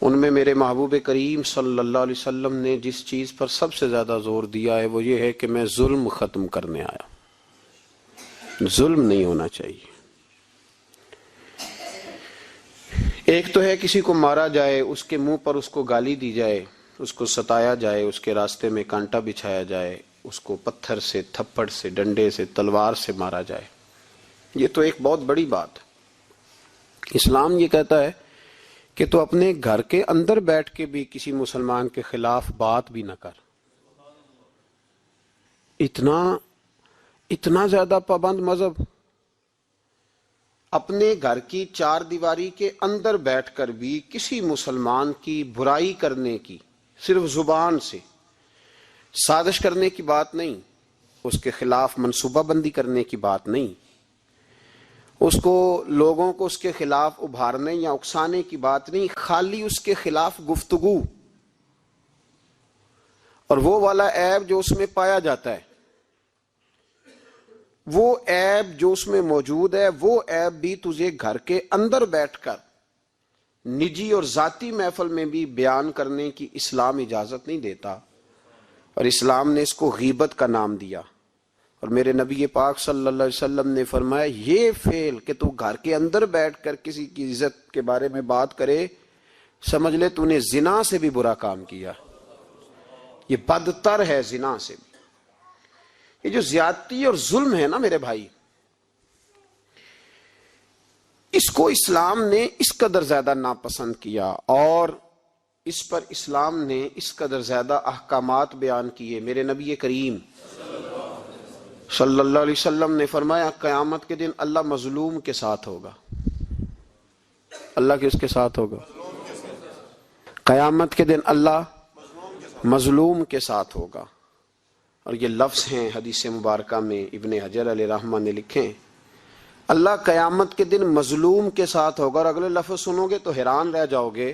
ان میں میرے محبوب کریم صلی اللہ علیہ وسلم نے جس چیز پر سب سے زیادہ زور دیا ہے وہ یہ ہے کہ میں ظلم ختم کرنے آیا. ظلم نہیں ہونا چاہیے. ایک تو ہے کسی کو مارا جائے، اس کے منہ پر اس کو گالی دی جائے، اس کو ستایا جائے، اس کے راستے میں کانٹا بچھایا جائے، اس کو پتھر سے، تھپڑ سے، ڈنڈے سے، تلوار سے مارا جائے. یہ تو ایک بہت بڑی بات ہے. اسلام یہ کہتا ہے کہ تو اپنے گھر کے اندر بیٹھ کے بھی کسی مسلمان کے خلاف بات بھی نہ کر. اتنا زیادہ پابند مذہب. اپنے گھر کی چار دیواری کے اندر بیٹھ کر بھی کسی مسلمان کی برائی کرنے کی، صرف زبان سے سازش کرنے کی بات نہیں، اس کے خلاف منصوبہ بندی کرنے کی بات نہیں، اس کو لوگوں کو اس کے خلاف ابھارنے یا اکسانے کی بات نہیں، خالی اس کے خلاف گفتگو. اور وہ والا عیب جو اس میں پایا جاتا ہے، وہ عیب جو اس میں موجود ہے، وہ عیب بھی تجھے گھر کے اندر بیٹھ کر نجی اور ذاتی محفل میں بھی بیان کرنے کی اسلام اجازت نہیں دیتا. اور اسلام نے اس کو غیبت کا نام دیا. اور میرے نبی پاک صلی اللہ علیہ وسلم نے فرمایا یہ فعل کہ تو گھر کے اندر بیٹھ کر کسی کی عزت کے بارے میں بات کرے، سمجھ لے تو نے زنا سے بھی برا کام کیا. یہ بدتر ہے زنا سے بھی. یہ جو زیادتی اور ظلم ہے نا میرے بھائی، اس کو اسلام نے اس قدر زیادہ ناپسند کیا اور اس پر اسلام نے اس قدر زیادہ احکامات بیان کیے. میرے نبی کریم صلی اللہ علیہ وسلم نے فرمایا قیامت کے دن اللہ مظلوم کے ساتھ ہوگا. اللہ کس کے ساتھ ہوگا؟ قیامت کے دن اللہ مظلوم کے ساتھ ہوگا. اور یہ لفظ ہیں حدیث مبارکہ میں ابن حجر علیہ رحمہ نے لکھے، اللہ قیامت کے دن مظلوم کے ساتھ ہوگا. اور اگلے لفظ سنو گے تو حیران رہ جاؤ گے.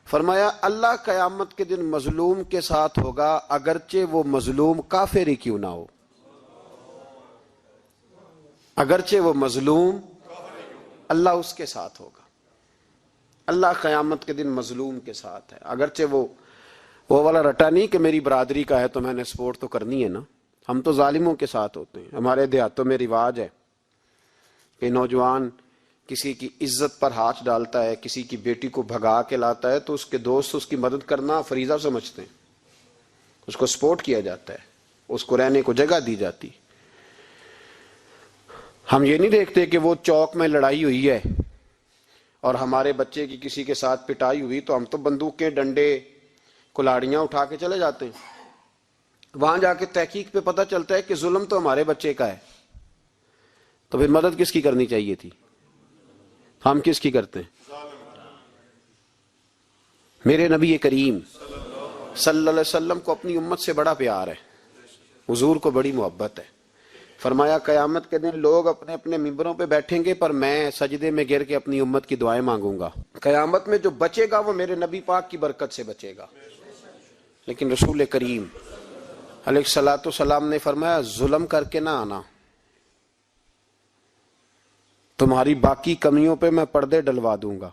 فرمایا اللہ قیامت کے دن مظلوم کے ساتھ ہوگا اگرچہ وہ مظلوم کافر ہی کیوں نہ ہو. اگرچہ وہ مظلوم، اللہ اس کے ساتھ ہوگا. اللہ قیامت کے دن مظلوم کے ساتھ ہے، اگرچہ وہ والا رٹا نہیں کہ میری برادری کا ہے تو میں نے سپورٹ تو کرنی ہے نا. ہم تو ظالموں کے ساتھ ہوتے ہیں. ہمارے دیہاتوں میں رواج ہے کہ نوجوان کسی کی عزت پر ہاتھ ڈالتا ہے، کسی کی بیٹی کو بھگا کے لاتا ہے تو اس کے دوست اس کی مدد کرنا فریضہ سمجھتے ہیں، اس کو سپورٹ کیا جاتا ہے، اس کو رہنے کو جگہ دی جاتی. ہم یہ نہیں دیکھتے کہ وہ چوک میں لڑائی ہوئی ہے اور ہمارے بچے کی کسی کے ساتھ پٹائی ہوئی تو ہم تو بندوقیں، ڈنڈے، کلاڑیاں اٹھا کے چلے جاتے ہیں. وہاں جا کے تحقیق پہ پتہ چلتا ہے کہ ظلم تو ہمارے بچے کا ہے. تو پھر مدد کس کی کرنی چاہیے تھی؟ ہم کس کی کرتے ہیں؟ میرے نبی کریم صلی اللہ علیہ وسلم کو اپنی امت سے بڑا پیار ہے، حضور کو بڑی محبت ہے. فرمایا قیامت کے دن لوگ اپنے اپنے ممبروں پہ بیٹھیں گے پر میں سجدے میں گر کے اپنی امت کی دعائیں مانگوں گا. قیامت میں جو بچے گا وہ میرے نبی پاک کی برکت سے بچے گا. لیکن رسول کریم علیہ الصلوۃ والسلام نے فرمایا ظلم کر کے نہ آنا، تمہاری باقی کمیوں پہ میں پردے ڈلوا دوں گا.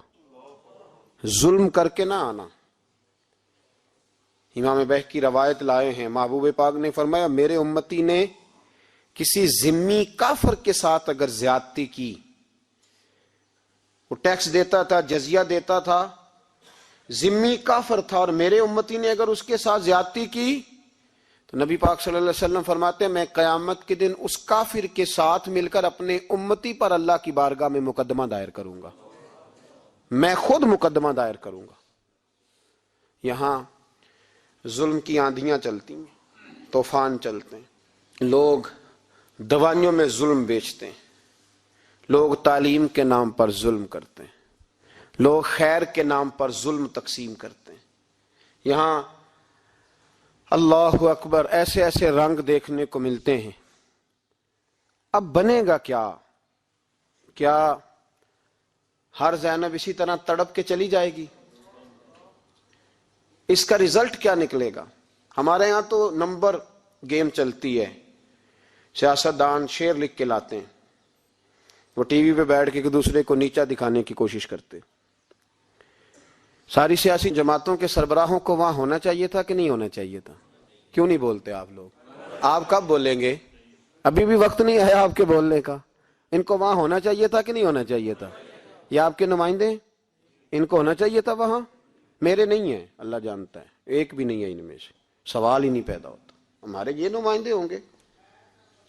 ظلم کر کے نہ آنا. امام بہقی روایت لائے ہیں، محبوب پاک نے فرمایا میرے امتی نے کسی ذمی کافر کے ساتھ اگر زیادتی کی، وہ ٹیکس دیتا تھا، جزیہ دیتا تھا، ذمی کافر تھا، اور میرے امتی نے اگر اس کے ساتھ زیادتی کی تو نبی پاک صلی اللہ علیہ وسلم فرماتے ہیں میں قیامت کے دن اس کافر کے ساتھ مل کر اپنے امتی پر اللہ کی بارگاہ میں مقدمہ دائر کروں گا. میں خود مقدمہ دائر کروں گا. یہاں ظلم کی آندھیاں چلتی ہیں، طوفان چلتے ہیں، لوگ دوائیوں میں ظلم بیچتے ہیں، لوگ تعلیم کے نام پر ظلم کرتے ہیں، لوگ خیر کے نام پر ظلم تقسیم کرتے ہیں. یہاں اللہ اکبر ایسے ایسے رنگ دیکھنے کو ملتے ہیں. اب بنے گا کیا؟ کیا ہر زینب اسی طرح تڑپ کے چلی جائے گی؟ اس کا رزلٹ کیا نکلے گا؟ ہمارے یہاں تو نمبر گیم چلتی ہے. سیاستدان شعر لکھ کے لاتے ہیں، وہ ٹی وی پہ بیٹھ کے ایک دوسرے کو نیچا دکھانے کی کوشش کرتے. ساری سیاسی جماعتوں کے سربراہوں کو وہاں ہونا چاہیے تھا کہ نہیں ہونا چاہیے تھا؟ کیوں نہیں بولتے آپ لوگ؟ آپ کب بولیں گے؟ ابھی بھی وقت نہیں ہے آپ کے بولنے کا. ان کو وہاں ہونا چاہیے تھا کہ نہیں ہونا چاہیے تھا؟ یہ آپ کے نمائندے، ان کو ہونا چاہیے تھا وہاں. میرے نہیں ہیں، اللہ جانتا ہے، ایک بھی نہیں ہے ان میں سے. سوال ہی نہیں پیدا ہوتا. ہمارے یہ نمائندے ہوں گے؟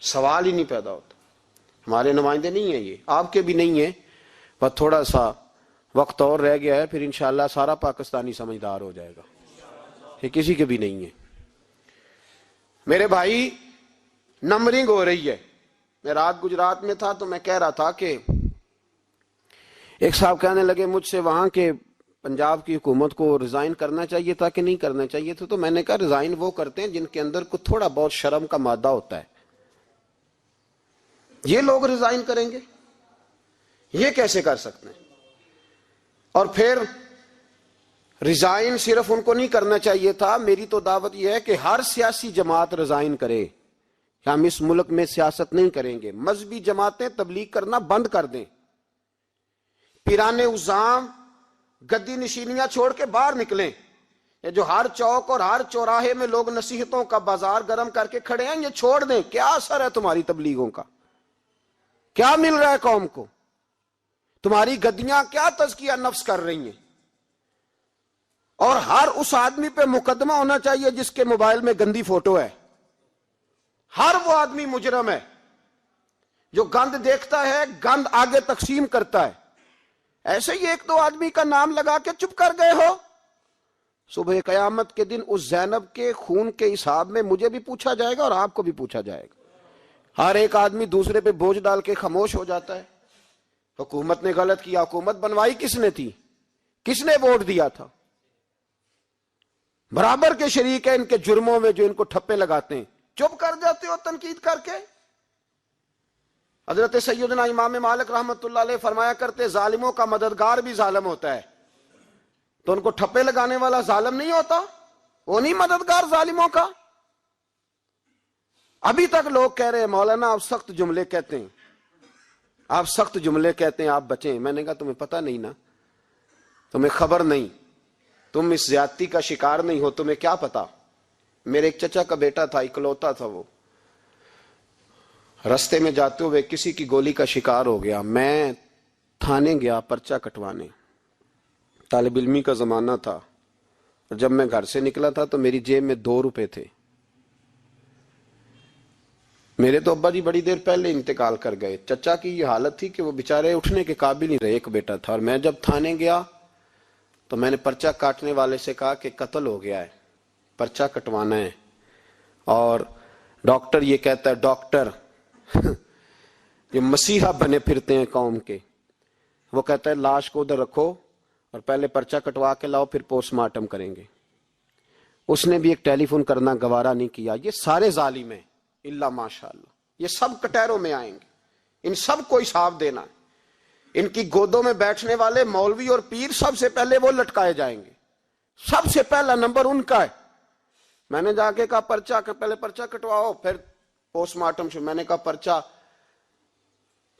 سوال ہی نہیں پیدا ہوتا. ہمارے نمائندے نہیں ہیں یہ، آپ کے بھی نہیں ہیں. بس تھوڑا سا وقت اور رہ گیا ہے، پھر انشاءاللہ سارا پاکستانی سمجھدار ہو جائے گا. یہ کسی کے بھی نہیں ہے. میرے بھائی، نمبرنگ ہو رہی ہے. میں رات گجرات میں تھا تو میں کہہ رہا تھا کہ ایک صاحب کہنے لگے مجھ سے وہاں کے پنجاب کی حکومت کو ریزائن کرنا چاہیے تھا کہ نہیں کرنا چاہیے تھا. تو میں نے کہا ریزائن وہ کرتے ہیں جن کے اندر کو تھوڑا بہت شرم کا مادہ ہوتا ہے. یہ لوگ ریزائن کریں گے؟ یہ کیسے کر سکتے ہیں؟ اور پھر ریزائن صرف ان کو نہیں کرنا چاہیے تھا. میری تو دعوت یہ ہے کہ ہر سیاسی جماعت ریزائن کرے. ہم اس ملک میں سیاست نہیں کریں گے. مذہبی جماعتیں تبلیغ کرنا بند کر دیں. پیرانے عظام گدی نشینیاں چھوڑ کے باہر نکلیں. یہ جو ہر چوک اور ہر چوراہے میں لوگ نصیحتوں کا بازار گرم کر کے کھڑے ہیں، یہ چھوڑ دیں. کیا اثر ہے تمہاری تبلیغوں کا؟ کیا مل رہا ہے قوم کو؟ تمہاری گدیاں کیا تزکیہ نفس کر رہی ہیں؟ اور ہر اس آدمی پہ مقدمہ ہونا چاہیے جس کے موبائل میں گندی فوٹو ہے. ہر وہ آدمی مجرم ہے جو گند دیکھتا ہے، گند آگے تقسیم کرتا ہے. ایسے ہی ایک دو آدمی کا نام لگا کے چپ کر گئے ہو. صبح قیامت کے دن اس زینب کے خون کے حساب میں مجھے بھی پوچھا جائے گا اور آپ کو بھی پوچھا جائے گا. ہر ایک آدمی دوسرے پہ بوجھ ڈال کے خاموش ہو جاتا ہے. حکومت نے غلط کیا. حکومت بنوائی کس نے تھی؟ کس نے ووٹ دیا تھا؟ برابر کے شریک ہیں ان کے جرموں میں جو ان کو ٹھپے لگاتے ہیں. چپ کر جاتے ہو تنقید کر کے. حضرت سیدنا امام مالک رحمت اللہ علیہ فرمایا کرتے ظالموں کا مددگار بھی ظالم ہوتا ہے. تو ان کو ٹھپے لگانے والا ظالم نہیں ہوتا؟ وہ نہیں مددگار ظالموں کا؟ ابھی تک لوگ کہہ رہے ہیں مولانا آپ سخت جملے کہتے ہیں، آپ سخت جملے کہتے ہیں، آپ بچیں. میں نے کہا تمہیں پتہ نہیں نا، تمہیں خبر نہیں، تم اس زیادتی کا شکار نہیں ہو، تمہیں کیا پتا. میرے ایک چچا کا بیٹا تھا، اکلوتا تھا. وہ رستے میں جاتے ہوئے کسی کی گولی کا شکار ہو گیا. میں تھانے گیا پرچہ کٹوانے. طالب علمی کا زمانہ تھا. جب میں گھر سے نکلا تھا تو میری جیب میں 2 روپے تھے. میرے تو ابا جی بڑی دیر پہلے انتقال کر گئے. چچا کی یہ حالت تھی کہ وہ بیچارے اٹھنے کے قابل نہیں رہے. ایک بیٹا تھا. اور میں جب تھانے گیا تو میں نے پرچہ کاٹنے والے سے کہا کہ قتل ہو گیا ہے، پرچہ کٹوانا ہے. اور ڈاکٹر یہ کہتا ہے، ڈاکٹر یہ مسیحا بنے پھرتے ہیں قوم کے، وہ کہتا ہے لاش کو ادھر رکھو اور پہلے پرچہ کٹوا کے لاؤ، پھر پوسٹ مارٹم کریں گے. اس نے بھی ایک ٹیلی فون کرنا گوارا نہیں کیا. یہ سارے ظالم ہیں الا ماشاء اللہ. یہ سب کٹہروں میں آئیں گے. ان سب کو حساب دینا ہے. ان کی گودوں میں بیٹھنے والے مولوی اور پیر سب سے پہلے وہ لٹکائے جائیں گے. سب سے پہلا نمبر ان کا ہے. میں نے جا کے کہا پرچہ پہلے پرچہ کٹواؤ پھر پوسٹ مارٹم شروع. میں نے کہا پرچہ،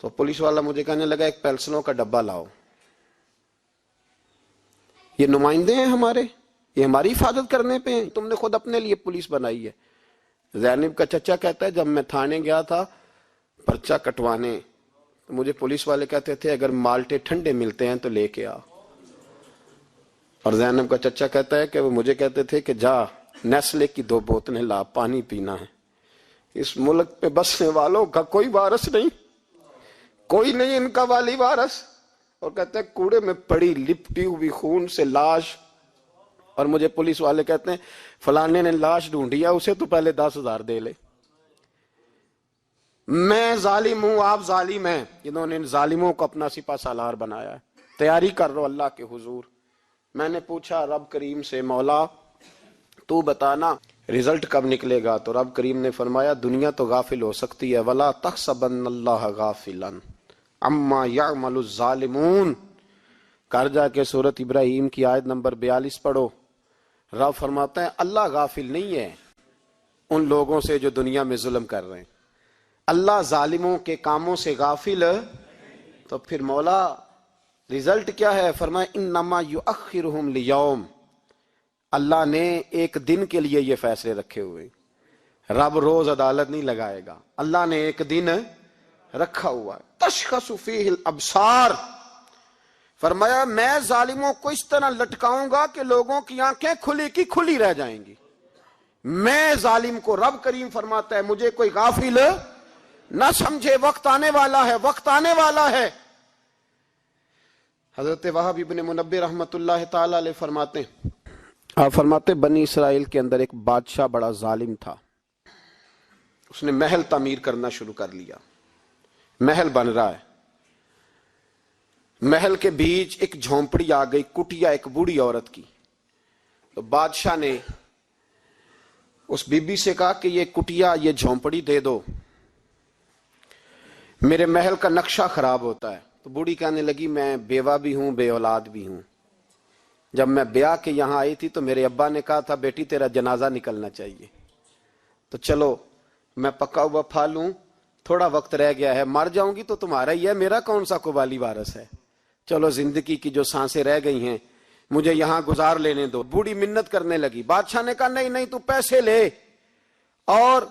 تو پولیس والا مجھے کہنے لگا ایک پینسلوں کا ڈبہ لاؤ. یہ نمائندے ہیں ہمارے، یہ ہماری حفاظت کرنے پہ ہیں. تم نے خود اپنے لیے پولیس بنائی ہے. زینب کا چچا کہتا ہے جب میں تھانے گیا تھا پرچہ کٹوانے تو مجھے پولیس والے کہتے تھے اگر مالٹے ٹھنڈے ملتے ہیں تو لے کے آ. اور زینب کا چچا کہتا ہے کہ وہ مجھے کہتے تھے کہ جا نیسلے کی 2 بوتلیں لا، پانی پینا ہے. اس ملک پہ بسنے والوں کا کوئی وارث نہیں، کوئی نہیں ان کا والی وارث. اور کہتے ہیں کوڑے میں پڑی لپٹی ہوئی خون سے لاش. اور مجھے پولیس والے کہتے ہیں فلانے نے لاش ڈھونڈی ہے، اسے تو پہلے 10,000 دے لے. میں ظالم ہوں، آپ ظالم ہیں. جنہوں نے ان ظالموں کو اپنا سپہ سالار بنایا ہے. تیاری کر رہو اللہ کے حضور. میں نے پوچھا رب کریم سے مولا تو بتانا رزلٹ کب نکلے گا؟ تو رب کریم نے فرمایا دنیا تو غافل ہو سکتی ہے، ولا تحسبن اللہ غافلا عما یعمل الظالمون. کر جا کے سورۃ ابراہیم کی آیت نمبر 42 پڑھو. رب فرماتا ہے اللہ غافل نہیں ہے ان لوگوں سے جو دنیا میں ظلم کر رہے ہیں. اللہ ظالموں کے کاموں سے غافل. تو پھر مولا رزلٹ کیا ہے؟ فرمایا انما یؤخرہم لیوم، اللہ نے ایک دن کے لیے یہ فیصلے رکھے ہوئے، رب روز عدالت نہیں لگائے گا، اللہ نے ایک دن رکھا ہوا ہے۔ تشخص فیہ الابصار، فرمایا میں ظالموں کو اس طرح لٹکاؤں گا کہ لوگوں کی آنکھیں کھلی کی کھلی رہ جائیں گی۔ میں ظالم کو، رب کریم فرماتا ہے مجھے کوئی غافل نہ سمجھے، وقت آنے والا ہے، وقت آنے والا ہے۔ حضرت وہب ابن منبہ رحمت اللہ تعالی علیہ فرماتے ہیں، آپ فرماتے بنی اسرائیل کے اندر ایک بادشاہ بڑا ظالم تھا، اس نے محل تعمیر کرنا شروع کر لیا، محل بن رہا ہے، محل کے بیچ ایک جھونپڑی آ گئی، کٹیا ایک بوڑھی عورت کی، تو بادشاہ نے اس بی بی سے کہا کہ یہ کٹیا، یہ جھونپڑی دے دو، میرے محل کا نقشہ خراب ہوتا ہے۔ تو بوڑھی کہنے لگی میں بیوہ بھی ہوں، بے اولاد بھی ہوں، جب میں بیاہ کے یہاں آئی تھی تو میرے ابا نے کہا تھا بیٹی تیرا جنازہ نکلنا چاہیے، تو چلو میں پکا ہوا پھل ہوں، تھوڑا وقت رہ گیا ہے، مر جاؤں گی تو تمہارا ہی ہے، میرا کون سا قبالی وارث ہے، چلو زندگی کی جو سانسیں رہ گئی ہیں مجھے یہاں گزار لینے دو۔ بوڑھی منت کرنے لگی، بادشاہ نے کہا نہیں نہیں تو پیسے لے اور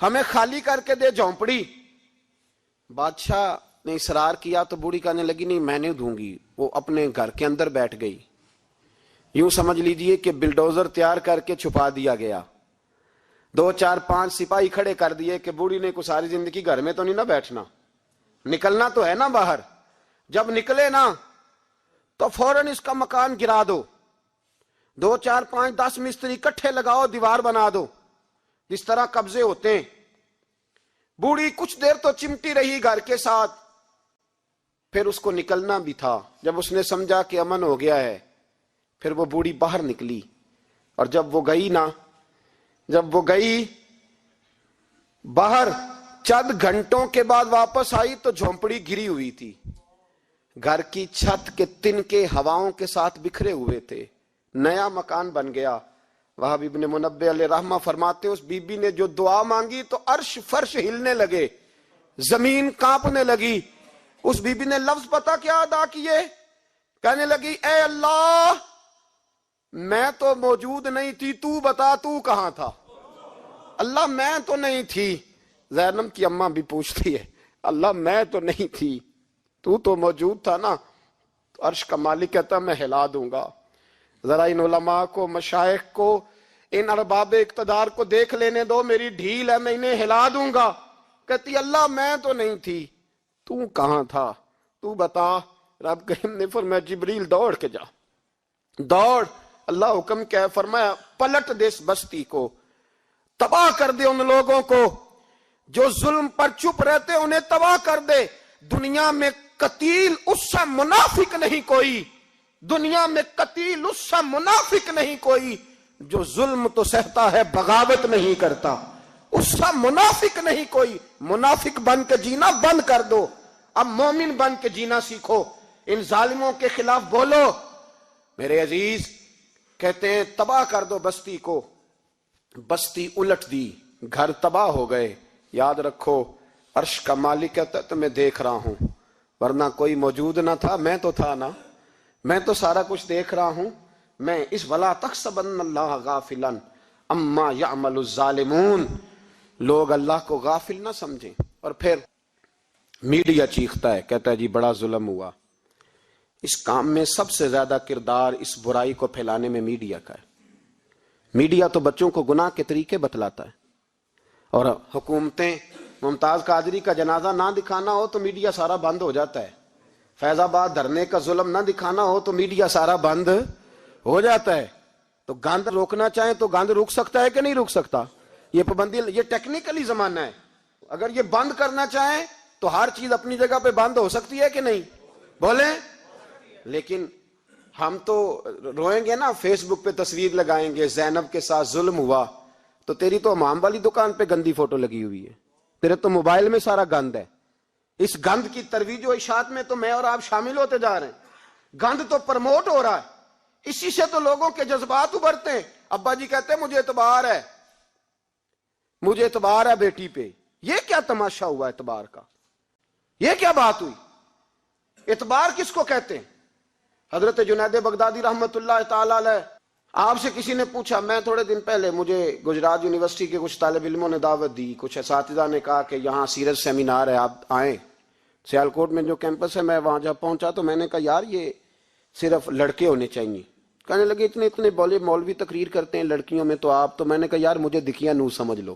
ہمیں خالی کر کے دے جھونپڑی۔ بادشاہ نے اصرار کیا تو بوڑھی کہنے لگی نہیں میں نہیں دوں گی، وہ اپنے گھر کے اندر بیٹھ گئی، یوں سمجھ لیجئے کہ بلڈوزر تیار کر کے چھپا دیا گیا، 2 4 5 سپاہی کھڑے کر دیے کہ بوڑھی نے کو ساری زندگی گھر میں تو نہیں نہ بیٹھنا، نکلنا تو ہے نا باہر، جب نکلے نا تو فوراً اس کا مکان گرا دو، 2 4 5 10 مستری کٹھے لگاؤ، دیوار بنا دو، جس طرح قبضے ہوتے ہیں۔ بوڑھی کچھ دیر تو چمٹی رہی گھر کے ساتھ، پھر اس کو نکلنا بھی تھا، جب اس نے سمجھا کہ امن ہو گیا ہے پھر وہ بوڑھی باہر نکلی، اور جب وہ گئی باہر چند گھنٹوں کے بعد واپس آئی تو جھونپڑی گری ہوئی تھی، گھر کی چھت کے تنکے ہواؤں کے ساتھ بکھرے ہوئے تھے، نیا مکان بن گیا۔ وہاب ابن منبہ علیہ رحمہ فرماتے اس بی بی نے جو دعا مانگی تو عرش فرش ہلنے لگے، زمین کانپنے لگی۔ اس بی بی نے لفظ پتہ کیا ادا کیے؟ کہنے لگی اے اللہ میں تو موجود نہیں تھی، تو بتا تو کہاں تھا؟ اللہ میں تو نہیں تھی۔ زینب کی اماں بھی پوچھتی ہے اللہ میں تو نہیں تھی، تو موجود تھا نا؟ تو عرش کا مالک کہتا میں ہلا دوں گا۔ ذرا ان علماء کو، مشائخ کو، ان ارباب اقتدار کو دیکھ لینے دو، میری ڈھیل ہے، میں انہیں ہلا دوں گا۔ کہتی اللہ میں تو نہیں تھی، تو کہاں تھا؟ تو بتا۔ رب کریم نے فرمایا جبریل دوڑ کے جا، دوڑ، اللہ حکم کیا ہے؟ فرمایا پلٹ دے اس بستی کو، تباہ کر دے ان لوگوں کو جو ظلم پر چپ رہتے، انہیں تباہ کر دے۔ دنیا میں قتیل اس سے منافق نہیں کوئی، دنیا میں قتیل اس سے منافق نہیں کوئی جو ظلم تو سہتا ہے بغاوت نہیں کرتا، اس سے منافق نہیں کوئی۔ منافق بن کے جینا بند کر دو، اب مومن بن کے جینا سیکھو، ان ظالموں کے خلاف بولو۔ میرے عزیز کہتے ہیں تباہ کر دو بستی کو، بستی الٹ دی، گھر تباہ ہو گئے۔ یاد رکھو عرش کا مالک کہتا ہے تو میں دیکھ رہا ہوں، ورنہ کوئی موجود نہ تھا، میں تو تھا نا، میں تو سارا کچھ دیکھ رہا ہوں۔ میں اس ولا تحسبن اللہ غافلا اما یعمل الظالمون، لوگ اللہ کو غافل نہ سمجھیں۔ اور پھر میڈیا چیختا ہے، کہتا ہے جی بڑا ظلم ہوا۔ اس کام میں سب سے زیادہ کردار اس برائی کو پھیلانے میں میڈیا کا ہے۔ میڈیا تو بچوں کو گناہ کے طریقے بتلاتا ہے، اور حکومتیں، ممتاز قادری کا جنازہ نہ دکھانا ہو تو میڈیا سارا بند ہو جاتا ہے، فیض آباد دھرنے کا ظلم نہ دکھانا ہو تو میڈیا سارا بند ہو جاتا ہے۔ تو گند روکنا چاہیں تو گند رک سکتا ہے کہ نہیں رک سکتا؟ یہ پابندی، یہ ٹیکنیکلی زمانہ ہے، اگر یہ بند کرنا چاہیں تو ہر چیز اپنی جگہ پہ بند ہو سکتی ہے کہ نہیں؟ بولیں۔ لیکن ہم تو روئیں گے نا، فیس بک پہ تصویر لگائیں گے زینب کے ساتھ ظلم ہوا، تو تیری تو امام والی دکان پہ گندی فوٹو لگی ہوئی ہے، تیرے تو موبائل میں سارا گند ہے۔ اس گند کی ترویج و اشاعت میں تو میں اور آپ شامل ہوتے جا رہے ہیں، گند تو پرموٹ ہو رہا ہے، اسی سے تو لوگوں کے جذبات ابھرتے ہیں۔ ابا جی کہتے ہیں مجھے اعتبار ہے، مجھے اعتبار ہے بیٹی پہ۔ یہ کیا تماشا ہوا اعتبار کا؟ یہ کیا بات ہوئی؟ اعتبار کس کو کہتے ہیں؟ حضرت جنید بغدادی رحمت اللہ تعالی علیہ، آپ سے کسی نے پوچھا، میں تھوڑے دن پہلے، مجھے گجرات یونیورسٹی کے کچھ طالب علموں نے دعوت دی، کچھ اساتذہ نے کہا کہ یہاں سیرت سیمینار ہے، آپ آئیں۔ سیالکوٹ میں جو کیمپس ہے، میں وہاں جب پہنچا تو میں نے کہا یار یہ صرف لڑکے ہونے چاہیے۔ کہنے لگے اتنے بولے مولوی تقریر کرتے ہیں لڑکیوں میں تو آپ، تو میں نے کہا یار مجھے دکھیا نو سمجھ لو،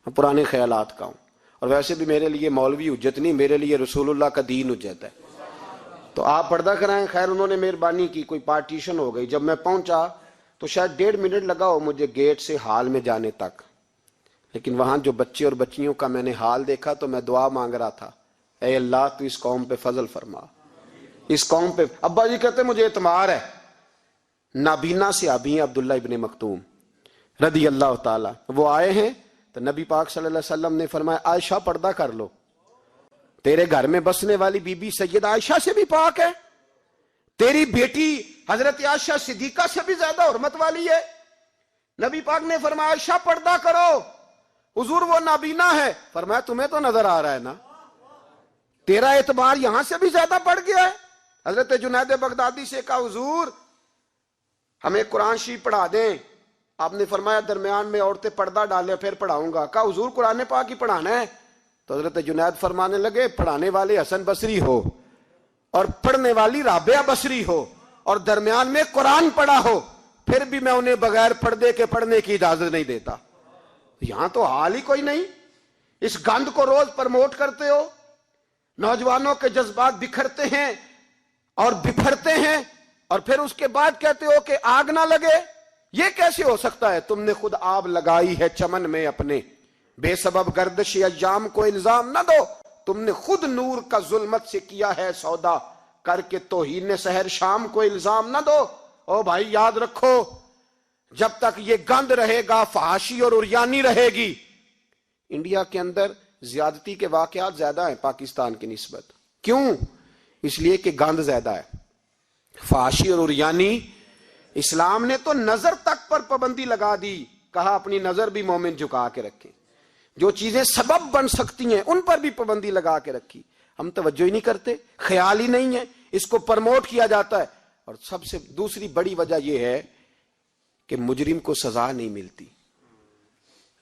میں پرانے خیالات کا ہوں، اور ویسے بھی میرے لیے مولوی حجت نہیں، میرے لیے رسول اللہ کا دین حجت ہے، تو آپ پردہ کرائیں۔ خیر انہوں نے مہربانی کی، کوئی پارٹیشن ہو گئی۔ جب میں پہنچا تو شاید 1.5 منٹ لگا ہو مجھے گیٹ سے ہال میں جانے تک، لیکن وہاں جو بچے اور بچیوں کا میں نے حال دیکھا تو میں دعا مانگ رہا تھا، اے اللہ تو اس قوم پہ فضل فرما، اس قوم پہ۔ ابا جی کہتے مجھے اعتماد ہے، نابینا سے ابھی ہیں عبداللہ ابن مکتوم رضی اللہ تعالی، وہ آئے ہیں تو نبی پاک صلی اللہ علیہ وسلم نے فرمایا عائشہ پردہ کر لو، تیرے گھر میں بسنے والی بی بی سیدہ عائشہ سے بھی پاک ہے، تیری بیٹی حضرت عائشہ صدیقہ سے بھی زیادہ حرمت والی ہے۔ نبی پاک نے فرمایا عائشہ پردہ کرو، حضور وہ نابینا ہے۔ فرمایا تمہیں تو نظر آ رہا ہے نا، تیرا اعتبار یہاں سے بھی زیادہ بڑھ گیا ہے۔ حضرت جنید بغدادی سے کہا حضور ہمیں قرآن شریف پڑھا دیں، آپ نے فرمایا درمیان میں عورتیں پردہ ڈالیں پھر پڑھاؤں گا۔ کہا حضور قرآن پاک ہی پڑھانا ہے؟ تو حضرت جنید فرمانے لگے پڑھانے والے حسن بصری ہو اور پڑھنے والی رابعہ بصری ہو اور درمیان میں قرآن پڑھا ہو، پھر بھی میں انہیں بغیر پردے کے پڑھنے کی اجازت نہیں دیتا۔ یہاں تو حال ہی کوئی نہیں، اس گند کو روز پرموٹ کرتے ہو، نوجوانوں کے جذبات بکھرتے ہیں اور بپھرتے ہیں، اور پھر اس کے بعد کہتے ہو کہ آگ نہ لگے۔ یہ کیسے ہو سکتا ہے؟ تم نے خود آگ لگائی ہے چمن میں اپنے، بے سبب گردش ایام کو الزام نہ دو، تم نے خود نور کا ظلمت سے کیا ہے سودا، کر کے توہین سحر شام کو الزام نہ دو۔ او بھائی یاد رکھو، جب تک یہ گند رہے گا فحاشی اور عریانی رہے گی۔ انڈیا کے اندر زیادتی کے واقعات زیادہ ہیں پاکستان کی نسبت، کیوں؟ اس لیے کہ گند زیادہ ہے، فحاشی اور عریانی۔ اسلام نے تو نظر تک پر پابندی لگا دی، کہا اپنی نظر بھی مومن جھکا کے رکھے، جو چیزیں سبب بن سکتی ہیں ان پر بھی پابندی لگا کے رکھی۔ ہم توجہ ہی نہیں کرتے، خیال ہی نہیں ہے، اس کو پرموٹ کیا جاتا ہے۔ اور سب سے دوسری بڑی وجہ یہ ہے کہ مجرم کو سزا نہیں ملتی،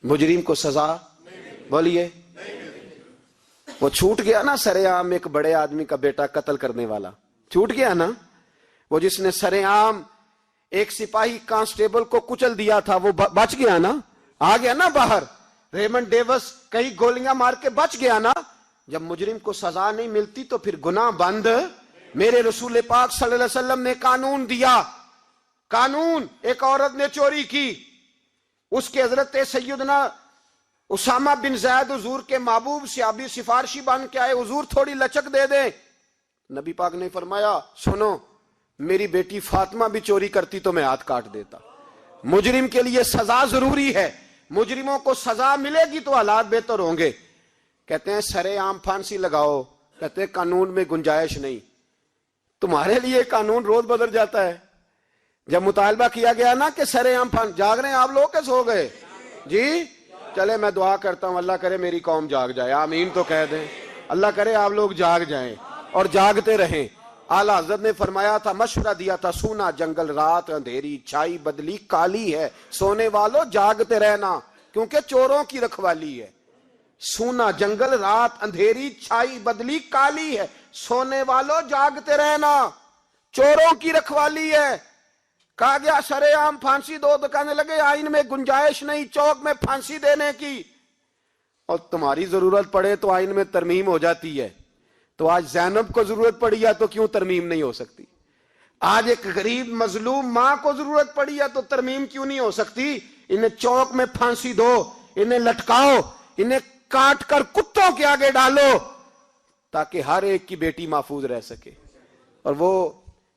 مجرم کو سزا بولیے، وہ چھوٹ گیا نا سرے عام ایک بڑے آدمی کا بیٹا قتل کرنے والا، چھوٹ گیا نا، وہ جس نے سرے عام ایک سپاہی کانسٹیبل کو کچل دیا تھا، وہ بچ گیا نا، آ گیا نا باہر۔ ریمنڈ ڈیوس کئی گولیاں مار کے بچ گیا نا۔ جب مجرم کو سزا نہیں ملتی تو پھر گناہ بند۔ میرے رسول پاک صلی اللہ علیہ وسلم نے قانون دیا، قانون، ایک عورت نے چوری کی، اس کے حضرت سیدنا اسامہ بن زید حضور کے محبوب صحابی سفارشی بن کے آئے، حضور تھوڑی لچک دے دیں۔ نبی پاک نے فرمایا سنو، میری بیٹی فاطمہ بھی چوری کرتی تو میں ہاتھ کاٹ دیتا۔ مجرم کے لیے سزا ضروری ہے، مجرموں کو سزا ملے گی تو حالات بہتر ہوں گے۔ کہتے ہیں سرے عام پھانسی لگاؤ، کہتے ہیں قانون میں گنجائش نہیں۔ تمہارے لیے قانون روز بدل جاتا ہے۔ جب مطالبہ کیا گیا نا کہ سرے عام جاگ رہے ہیں آپ لوگ کہ سو گئے؟ جی چلے میں دعا کرتا ہوں اللہ کرے میری قوم جاگ جائے، آمین تو کہہ دیں، اللہ کرے آپ لوگ جاگ جائیں اور جاگتے رہیں۔ اعلیٰ حضرت نے فرمایا تھا، مشورہ دیا تھا، سونا جنگل رات اندھیری چھائی بدلی کالی ہے، سونے والوں جاگتے رہنا کیونکہ چوروں کی رکھوالی ہے۔ سونا جنگل رات اندھیری چھائی بدلی کالی ہے، سونے والوں جاگتے رہنا، چوروں کی رکھوالی ہے۔ کہا گیا سرے عام پھانسی دو تو کہنے لگے آئین میں گنجائش نہیں چوک میں پھانسی دینے کی، اور تمہاری ضرورت پڑے تو آئین میں ترمیم ہو جاتی ہے۔ تو آج زینب کو ضرورت پڑی ہے تو کیوں ترمیم نہیں ہو سکتی؟ آج ایک غریب مظلوم ماں کو ضرورت پڑی ہے تو ترمیم کیوں نہیں ہو سکتی؟ انہیں چوک میں پھانسی دو، انہیں لٹکاؤ، انہیں کاٹ کر کتوں کے آگے ڈالو تاکہ ہر ایک کی بیٹی محفوظ رہ سکے۔ اور وہ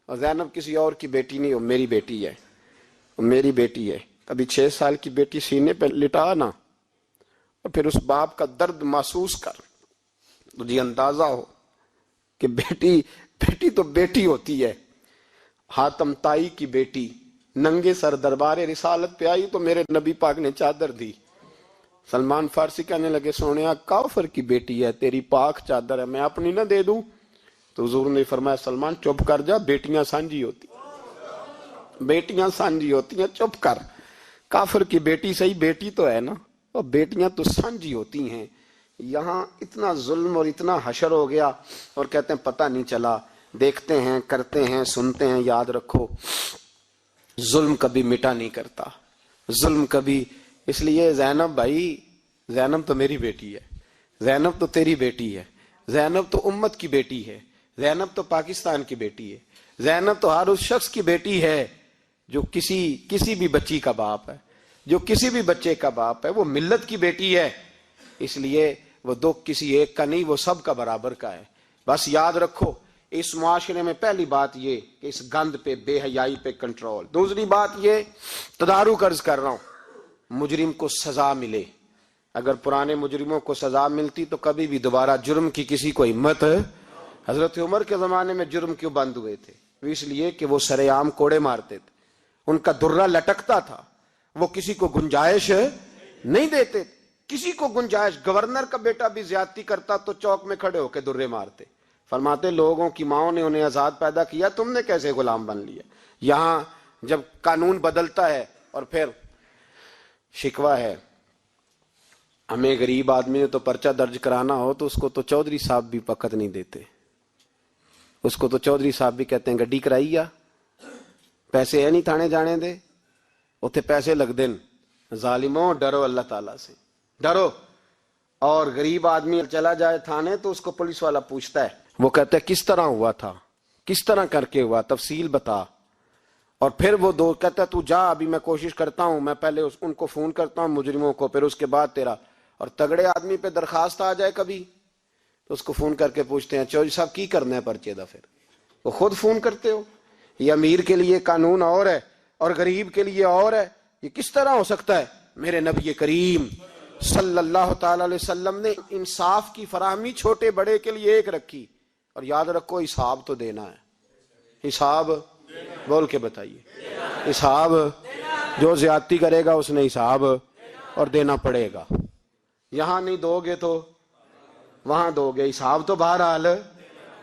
زینب کسی اور کی بیٹی نہیں، وہ میری بیٹی ہے، وہ میری بیٹی ہے۔ کبھی 6 سال کی بیٹی سینے پہ لٹا نا اور پھر اس باپ کا درد محسوس کر، تجھے اندازہ ہو کہ بیٹی تو بیٹی ہوتی ہے۔ حاتم تائی کی بیٹی ننگے سر دربار رسالت پہ آئی تو میرے نبی پاک نے چادر دی۔ سلمان فارسی کہنے لگے سونیا کافر کی بیٹی ہے، تیری پاک چادر ہے، میں اپنی نہ دے دوں؟ تو حضور نے فرمایا سلمان چپ کر جا، بیٹیاں سانجھی ہوتی، بیٹیاں سانجھی ہوتی ہیں، چپ کر۔ کافر کی بیٹی صحیح بیٹی تو ہے نا، اور بیٹیاں تو سانجھی ہوتی ہیں۔ یہاں اتنا ظلم اور اتنا حشر ہو گیا، اور کہتے ہیں پتہ نہیں چلا۔ دیکھتے ہیں، کرتے ہیں، سنتے ہیں۔ یاد رکھو ظلم کبھی مٹا نہیں کرتا، ظلم کبھی۔ اس لیے زینب بھائی، زینب تو میری بیٹی ہے، زینب تو تیری بیٹی ہے، زینب تو امت کی بیٹی ہے، زینب تو پاکستان کی بیٹی ہے، زینب تو ہر اس شخص کی بیٹی ہے جو کسی بھی بچی کا باپ ہے، جو کسی بھی بچے کا باپ ہے، وہ ملت کی بیٹی ہے۔ اس لیے وہ دکھ کسی ایک کا نہیں، وہ سب کا برابر کا ہے۔ بس یاد رکھو اس معاشرے میں پہلی بات یہ کہ اس گند پہ، بے حیائی پہ کنٹرول۔ دوسری بات یہ تدارک عرض کر رہا ہوں، مجرم کو سزا ملے۔ اگر پرانے مجرموں کو سزا ملتی تو کبھی بھی دوبارہ جرم کی کسی کو ہمت۔ حضرت عمر کے زمانے میں جرم کیوں بند ہوئے تھے؟ اس لیے کہ وہ سرے عام کوڑے مارتے تھے، ان کا درہ لٹکتا تھا، وہ کسی کو گنجائش نہیں دیتے، کسی کو گنجائش۔ گورنر کا بیٹا بھی زیادتی کرتا تو چوک میں کھڑے ہو کے درے مارتے۔ فرماتے لوگوں کی ماؤں نے انہیں آزاد پیدا کیا، تم نے کیسے غلام بن لیا؟ یہاں جب قانون بدلتا ہے اور پھر شکوہ ہے، ہمیں غریب آدمی نے تو پرچہ درج کرانا ہو تو اس کو تو چودھری صاحب بھی وقت نہیں دیتے، اس کو تو چودھری صاحب بھی کہتے ہیں گڈی کرائی یا پیسے ہے نہیں تھانے جانے دے، اتنے پیسے لگ دیں۔ ظالموں ڈرو اللہ تعالیٰ سے، ڈرو۔ اور غریب آدمی چلا جائے تھانے تو اس کو پولیس والا پوچھتا ہے، وہ کہتا ہے کس طرح ہوا تھا، کس طرح کر کے ہوا، تفصیل بتا۔ اور پھر وہ دو کہتا ہے تو جا، ابھی میں کوشش کرتا ہوں، میں پہلے ان کو فون کرتا ہوں مجرموں کو، پھر اس کے بعد تیرا۔ اور تگڑے آدمی پہ درخواست آ جائے کبھی تو اس کو فون کر کے پوچھتے ہیں چودھری صاحب کی کرنا ہے پرچے دا؟ پھر وہ خود فون کرتے ہو۔ یہ امیر کے لیے قانون اور ہے اور غریب کے لیے اور ہے، یہ کس طرح ہو سکتا ہے؟ میرے نبی کریم صلی اللہ تعالی علیہ وسلم نے انصاف کی فراہمی چھوٹے بڑے کے لیے ایک رکھی، اور یاد رکھو حساب تو دینا ہے۔ حساب بول کے بتائیے، حساب جو زیادتی کرے گا اس نے حساب اور دینا پڑے گا۔ یہاں نہیں دو گے تو وہاں دو گے، حساب تو بہرحال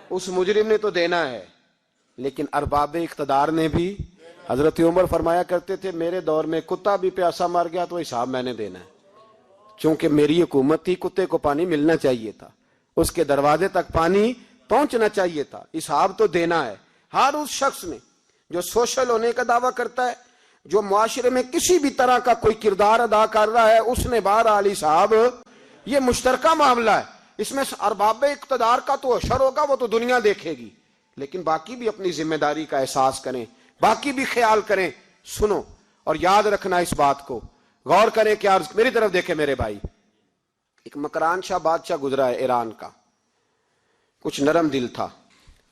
اس مجرم نے تو دینا ہے۔ لیکن ارباب اقتدار نے بھی، حضرت عمر فرمایا کرتے تھے میرے دور میں کتا بھی پیاسا مر گیا تو حساب میں نے دینا ہے، چونکہ میری حکومت تھی، کتے کو پانی ملنا چاہیے تھا، اس کے دروازے تک پانی پہنچنا چاہیے تھا، حساب تو دینا ہے۔ ہر اس شخص نے جو سوشل ہونے کا دعویٰ کرتا ہے، جو معاشرے میں کسی بھی طرح کا کوئی کردار ادا کر رہا ہے، اس نے بہرحال حساب، یہ مشترکہ معاملہ ہے۔ اس میں ارباب اقتدار کا تو اشر ہوگا، وہ تو دنیا دیکھے گی، لیکن باقی بھی اپنی ذمہ داری کا احساس کریں، باقی بھی خیال کریں۔ سنو اور یاد رکھنا اس بات کو، غور کریں کہ میری طرف دیکھیں میرے بھائی۔ ایک مکران شاہ بادشاہ گزرا ہے ایران کا، کچھ نرم دل تھا،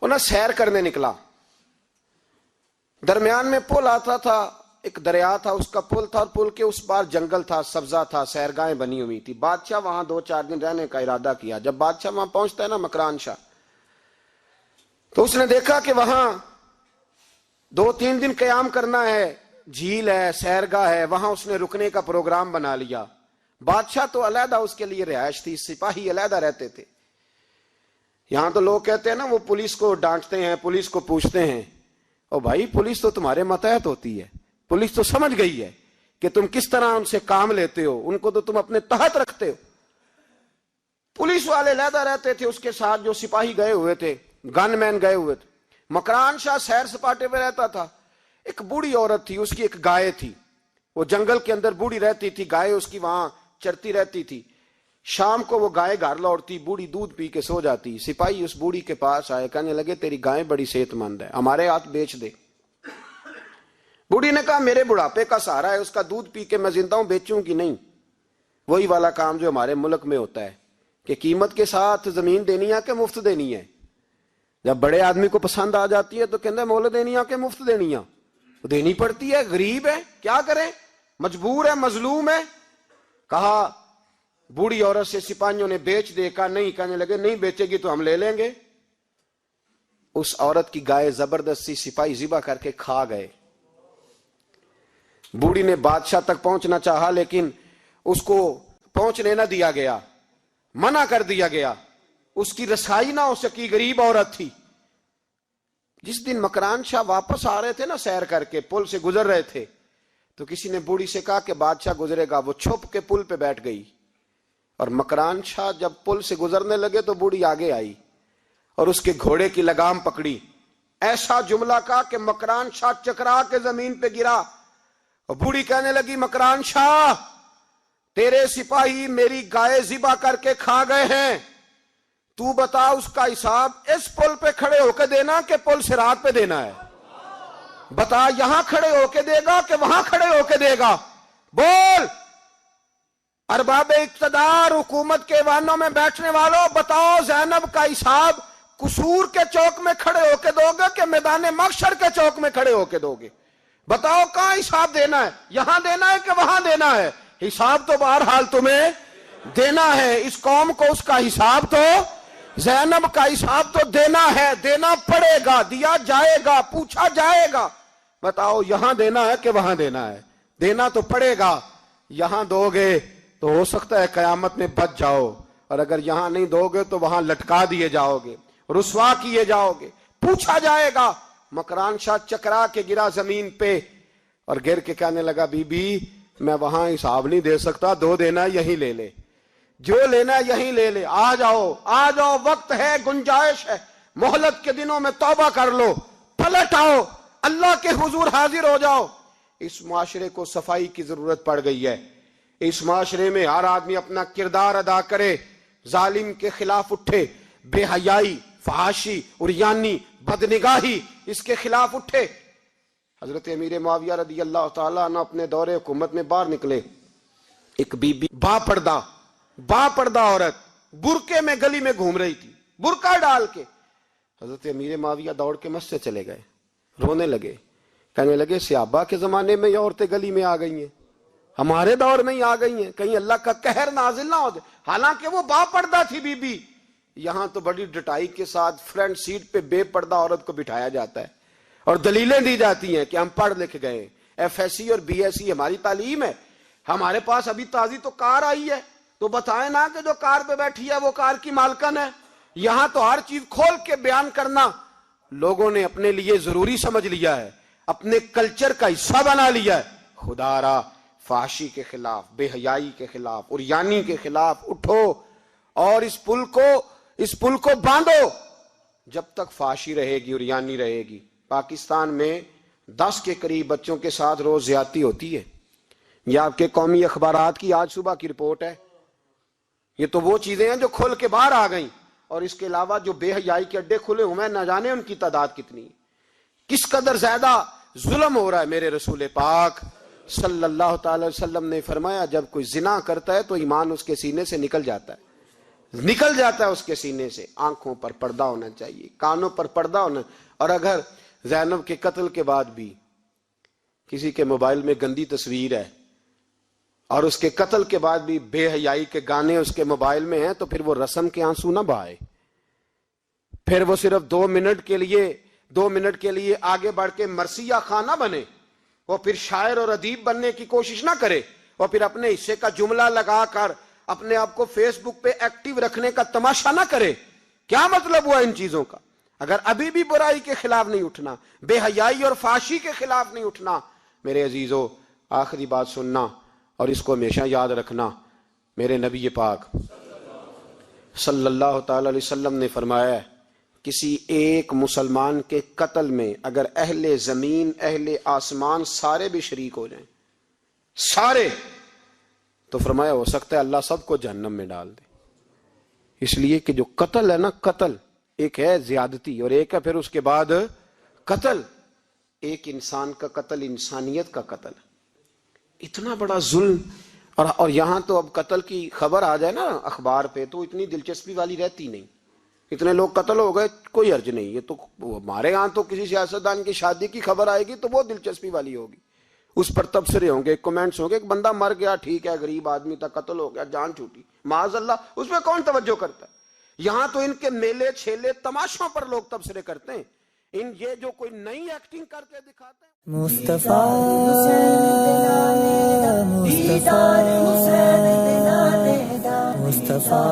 وہ نہ سیر کرنے نکلا، درمیان میں پل آتا تھا، ایک دریا تھا، اس کا پل تھا، اور پل کے اس پار جنگل تھا، سبزہ تھا، سیرگاہیں بنی ہوئی تھی۔ بادشاہ وہاں 2-4 دن رہنے کا ارادہ کیا۔ جب بادشاہ وہاں پہنچتا ہے نا مکران شاہ، تو اس نے دیکھا کہ وہاں 2-3 دن قیام کرنا ہے، جھیل ہے، سیرگاہ ہے، وہاں اس نے رکنے کا پروگرام بنا لیا۔ بادشاہ تو علیحدہ اس کے لیے رہائش تھی، سپاہی علیحدہ رہتے تھے۔ یہاں تو لوگ کہتے ہیں نا وہ پولیس کو ڈانٹتے ہیں، پولیس کو پوچھتے ہیں، او بھائی پولیس تو تمہارے ماتحت ہوتی ہے، پولیس تو سمجھ گئی ہے کہ تم کس طرح ان سے کام لیتے ہو، ان کو تو تم اپنے تحت رکھتے ہو۔ پولیس والے علیحدہ رہتے تھے، اس کے ساتھ جو سپاہی گئے ہوئے تھے، گن مین گئے ہوئے تھے۔ مکران شاہ سیر سپاٹے پہ رہتا تھا۔ ایک بوڑھی عورت تھی، اس کی ایک گائے تھی، وہ جنگل کے اندر بوڑھی رہتی تھی، گائے اس کی وہاں چرتی رہتی تھی۔ شام کو وہ گائے گھر لوٹتی، بوڑھی دودھ پی کے سو جاتی۔ سپاہی اس بوڑھی کے پاس آئے، کہنے لگے تیری گائے بڑی صحت مند ہے، ہمارے ہاتھ بیچ دے۔ بوڑھی نے کہا میرے بڑھاپے کا سہارا ہے، اس کا دودھ پی کے میں زندہ ہوں، بیچوں گی نہیں۔ وہی والا کام جو ہمارے ملک میں ہوتا ہے کہ قیمت کے ساتھ زمین دینی ہے کہ مفت دینی ہے۔ جب بڑے آدمی کو پسند آ جاتی ہے تو کہتے ہیں مول دینی ہے کہ مفت دینی ہے، دینی پڑتی ہے، غریب ہے کیا کرے، مجبور ہے، مظلوم ہے۔ کہا بوڑھی عورت سے سپاہیوں نے بیچ دے، کہا نہیں، کہنے لگے نہیں بیچے گی تو ہم لے لیں گے۔ اس عورت کی گائے زبردستی سپاہی ذبح کر کے کھا گئے۔ بوڑھی نے بادشاہ تک پہنچنا چاہا لیکن اس کو پہنچنے نہ دیا گیا، منع کر دیا گیا، اس کی رسائی نہ ہو سکی، غریب عورت تھی۔ جس دن مکران شاہ واپس آ رہے تھے نا سیر کر کے، پل سے گزر رہے تھے، تو کسی نے بوڑھی سے کہا کہ بادشاہ گزرے گا، وہ چھپ کے پل پہ بیٹھ گئی، اور مکران شاہ جب پل سے گزرنے لگے تو بوڑھی آگے آئی اور اس کے گھوڑے کی لگام پکڑی، ایسا جملہ کہا کہ مکران شاہ چکرا کے زمین پہ گرا، اور بوڑھی کہنے لگی مکران شاہ تیرے سپاہی میری گائے ذبح کر کے کھا گئے ہیں، تو بتا اس کا حساب اس پل پہ کھڑے ہو کے دینا کہ پل صراط پہ دینا ہے؟ بتا یہاں کھڑے ہو کے دے گا کہ وہاں کھڑے ہو کے دے گا؟ بول ارباب اقتدار، حکومت کے ایوانوں میں بیٹھنے والوں، بتاؤ زینب کا حساب قصور کے چوک میں کھڑے ہو کے دو گے کہ میدان محشر کے چوک میں کھڑے ہو کے دو گے؟ بتاؤ کہاں حساب دینا ہے، یہاں دینا ہے کہ وہاں دینا ہے؟ حساب تو بہرحال تمہیں دینا ہے، اس قوم کو اس کا حساب تو، زینب کا حساب تو دینا ہے، دینا پڑے گا، دیا جائے گا، پوچھا جائے گا۔ بتاؤ یہاں دینا ہے کہ وہاں دینا ہے؟ دینا تو پڑے گا، یہاں دو گے تو ہو سکتا ہے قیامت میں بچ جاؤ، اور اگر یہاں نہیں دو گے تو وہاں لٹکا دیے جاؤ گے، رسوا کیے جاؤ گے، پوچھا جائے گا۔ مکران شاہ چکرا کے گرا زمین پہ اور گر کے کہنے لگا بی بی میں وہاں حساب نہیں دے سکتا، دو دینا یہیں لے لے، جو لینا یہیں لے لے، آ جاؤ آ جاؤ، وقت ہے، گنجائش ہے، مہلت کے دنوں میں توبہ کر لو، پلٹ آؤ، اللہ کے حضور حاضر ہو جاؤ۔ اس معاشرے کو صفائی کی ضرورت پڑ گئی ہے، اس معاشرے میں ہر آدمی اپنا کردار ادا کرے، ظالم کے خلاف اٹھے، بے حیائی، فحاشی، عریانی، بدنگاہی، اس کے خلاف اٹھے۔ حضرت امیر معاویہ رضی اللہ تعالیٰ عنہ اپنے دور حکومت میں باہر نکلے، ایک بی بی با پردہ عورت برقعے میں گلی میں گھوم رہی تھی، برقع ڈال کے۔ حضرت امیر معاویہ دوڑ کے مسجد چلے گئے، رونے لگے، کہنے لگے صحابہ کے زمانے میں یہ عورتیں گلی میں آ گئی ہیں، ہمارے دور میں ہی آ گئی ہیں، کہیں اللہ کا قہر نازل نہ ہو جائے۔ حالانکہ وہ با پردہ تھی بی بی، یہاں تو بڑی ڈٹائی کے ساتھ فرنٹ سیٹ پہ بے پردہ عورت کو بٹھایا جاتا ہے اور دلیلیں دی جاتی ہیں کہ ہم پڑھ لکھ گئے، ایف ایس سی اور بی ایس سی ہماری تعلیم ہے، ہمارے پاس ابھی تازی تو کار آئی ہے، تو بتائیں نا کہ جو کار پہ بیٹھی ہے وہ کار کی مالکن ہے۔ یہاں تو ہر چیز کھول کے بیان کرنا لوگوں نے اپنے لیے ضروری سمجھ لیا ہے، اپنے کلچر کا حصہ بنا لیا ہے۔ خدا را فحاشی کے خلاف، بے حیائی کے خلاف، عریانی کے خلاف اٹھو اور اس پل کو باندھو۔ جب تک فحاشی رہے گی، عریانی رہے گی۔ پاکستان میں 10 کے قریب بچوں کے ساتھ روز زیادتی ہوتی ہے، یہ آپ کے قومی اخبارات کی آج صبح کی رپورٹ ہے۔ یہ تو وہ چیزیں ہیں جو کھل کے باہر آ گئیں، اور اس کے علاوہ جو بے حیائی کے اڈے کھلے ہوئے ہیں، نہ جانے ان کی تعداد کتنی ہے، کس قدر زیادہ ظلم ہو رہا ہے۔ میرے رسول پاک صلی اللہ تعالی وسلم نے فرمایا جب کوئی زنا کرتا ہے تو ایمان اس کے سینے سے نکل جاتا ہے اس کے سینے سے۔ آنکھوں پر پردہ ہونا چاہیے، کانوں پر پردہ ہونا۔ اور اگر زینب کے قتل کے بعد بھی کسی کے موبائل میں گندی تصویر ہے اور اس کے قتل کے بعد بھی بے حیائی کے گانے اس کے موبائل میں ہیں، تو پھر وہ رسم کے آنسو نہ بہائے، پھر وہ صرف 2 منٹ کے لیے آگے بڑھ کے مرثیہ خان نہ بنے، وہ پھر شاعر اور ادیب بننے کی کوشش نہ کرے، وہ پھر اپنے حصے کا جملہ لگا کر اپنے آپ کو فیس بک پہ ایکٹیو رکھنے کا تماشا نہ کرے۔ کیا مطلب ہوا ان چیزوں کا؟ اگر ابھی بھی برائی کے خلاف نہیں اٹھنا، بے حیائی اور فحاشی کے خلاف نہیں اٹھنا، میرے عزیزو آخری بات سننا اور اس کو ہمیشہ یاد رکھنا۔ میرے نبی پاک صلی اللہ تعالی علیہ وسلم نے فرمایا ہے کسی ایک مسلمان کے قتل میں اگر اہل زمین، اہل آسمان سارے بھی شریک ہو جائیں، سارے، تو فرمایا ہو سکتا ہے اللہ سب کو جہنم میں ڈال دے۔ اس لیے کہ جو قتل ہے نا، قتل ایک ہے زیادتی اور ایک ہے پھر اس کے بعد قتل۔ ایک انسان کا قتل انسانیت کا قتل، اتنا بڑا ظلم۔ اور یہاں تو اب قتل کی خبر آ جائے نا اخبار پہ تو اتنی دلچسپی والی رہتی نہیں، اتنے لوگ قتل ہو گئے کوئی حرج نہیں۔ یہ تو ہمارے ہاں تو کسی سیاستدان کی شادی کی خبر آئے گی تو وہ دلچسپی والی ہوگی، اس پر تبصرے ہوں گے، کمنٹس ہوں گے، ایک بندہ مر گیا ٹھیک ہے، غریب آدمی تھا، قتل ہو گیا، جان چھوٹی، معاذ اللہ، اس پہ کون توجہ کرتا ہے؟ یہاں تو ان کے میلے چھیلے تماشوں پر لوگ تبصرے کرتے ہیں، یہ جو کوئی نئی ایکٹنگ کر کے دکھاتے ہیں۔ مصطفیٰ مصطفیٰ